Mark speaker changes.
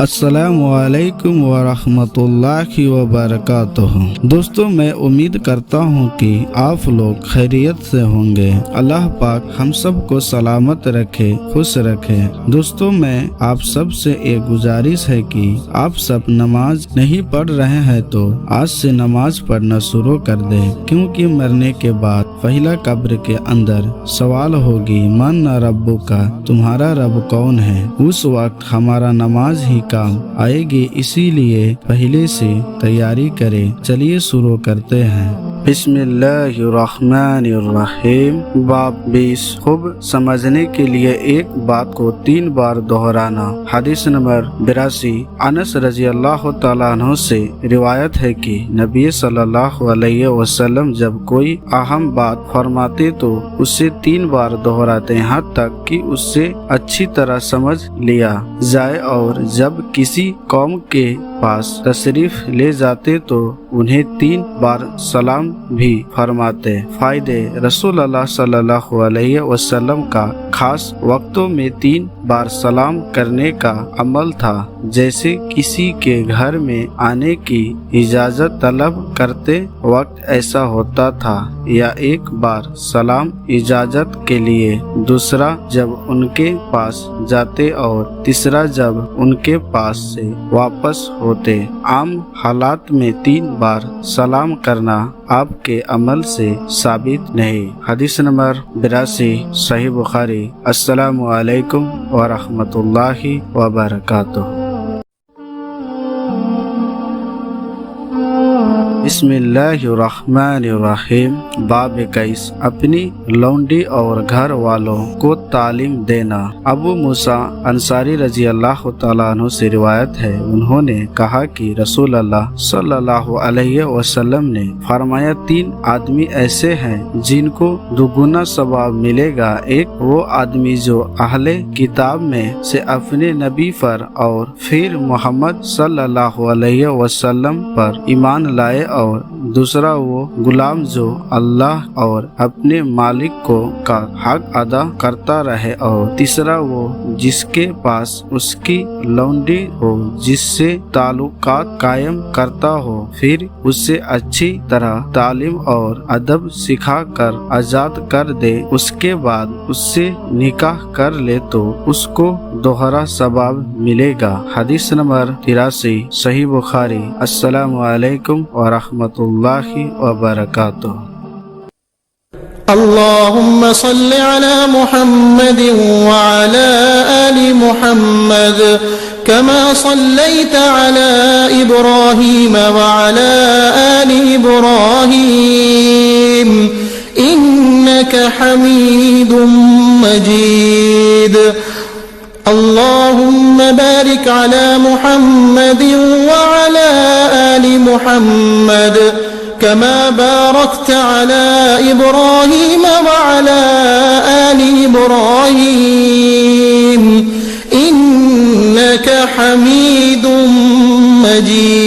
Speaker 1: السلام علیکم ورحمۃ اللہ وبرکاتہ۔ دوستو، میں امید کرتا ہوں کہ آپ لوگ خیریت سے ہوں گے۔ اللہ پاک ہم سب کو سلامت رکھے، خوش رکھے۔ دوستو، میں آپ سب سے ایک گزارش ہے کہ آپ سب نماز نہیں پڑھ رہے ہیں تو آج سے نماز پڑھنا شروع کر دیں، کیونکہ مرنے کے بعد پہلا قبر کے اندر سوال ہوگی من ربو کا، تمہارا رب کون ہے؟ اس وقت ہمارا نماز ہی کام آئے گی، اسی لیے پہلے سے تیاری کریں۔ چلیے شروع کرتے ہیں۔ بسم اللہ الرحمن الرحیم۔ باب 20۔ خوب سمجھنے کے لیے ایک بات کو 3 بار دہرانا۔ حدیث نمبر 82۔ انس رضی اللہ تعالیٰ عنہ سے روایت ہے کہ نبی صلی اللہ علیہ وسلم جب کوئی اہم بات فرماتے تو اسے 3 بار دہراتے، یہاں تک کہ اس سے اچھی طرح سمجھ لیا جائے، اور جب کسی قوم کے پاس تشریف لے جاتے تو انہیں 3 بار سلام بھی فرماتے۔ فائدے: رسول اللہ صلی اللہ علیہ وسلم کا خاص وقتوں میں 3 بار سلام کرنے کا عمل تھا، جیسے کسی کے گھر میں آنے کی اجازت طلب کرتے وقت ایسا ہوتا تھا، یا ایک بار سلام اجازت کے لیے، دوسرا جب ان کے پاس جاتے، اور تیسرا جب ان کے پاس سے واپس ہوتے۔ عام حالات میں 3 بار سلام کرنا آپ کے عمل سے ثابت نہیں۔ حدیث نمبر 82، صحیح بخاری۔ السلام علیکم ورحمۃ اللہ وبرکاتہ۔ بسم اللہ الرحمن الرحیم۔ باب 21۔ اپنی لونڈی اور گھر والوں کو تعلیم دینا۔ ابو موسیٰ انصاری رضی اللہ تعالیٰ عنہ سے روایت ہے، انہوں نے کہا کہ رسول اللہ صلی اللہ علیہ وسلم نے فرمایا 3 آدمی ایسے ہیں جن کو دوگنا ثواب ملے گا۔ ایک وہ آدمی جو اہل کتاب میں سے اپنے نبی پر اور پھر محمد صلی اللہ علیہ وسلم پر ایمان لائے، اور دوسرا وہ غلام جو اللہ اور اپنے مالک کا حق ادا کرتا رہے، اور تیسرا وہ جس کے پاس اس کی لونڈی ہو، جس سے تعلقات قائم کرتا ہو، پھر اسے اچھی طرح تعلیم اور ادب سکھا کر آزاد کر دے، اس کے بعد اس سے نکاح کر لے تو اس کو دوہرا ثواب ملے گا۔ حدیث نمبر 83، صحیح بخاری۔ السلام علیکم ورحمۃ اللہ وبرکاتہ۔
Speaker 2: اللهم صل على محمد وعلى آل محمد كما صليت على إبراهيم وعلى آل إبراهيم إنك حميد مجيد۔ اللهم بارك على محمد وعلى آل محمد كما باركت على إبراهيم وعلى آل إبراهيم إنك حميد مجيد۔